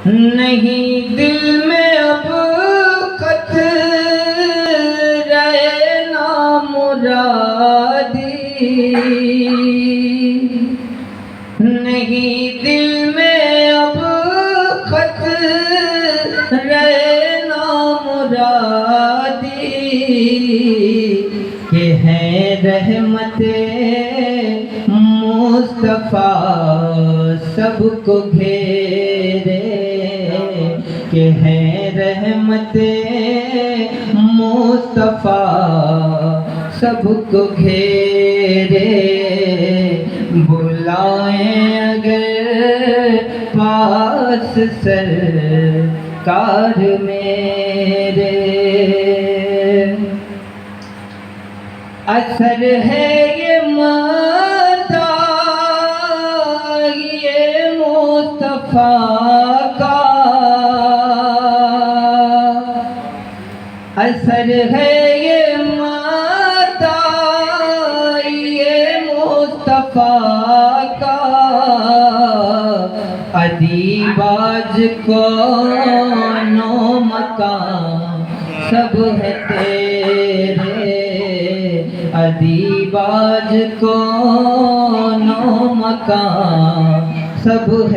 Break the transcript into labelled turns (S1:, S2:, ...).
S1: नहीं दिल में अब खत रहे ना मुरादी, नहीं दिल में अब खत रहे ना मुरादी, के हैं रहमते मुस्तफा सबको घेरे, के हैं रहमते मुस्तफा सबको घेरे। बुलाएं अगर पास सरकार मेरे, असर है ये माता ये मुस्तफा का, असर है ये माता ये मुस्तफा का। अदीबाज कोनो मकान सब है तेरे, अदीबाज कोनो मकान सब है।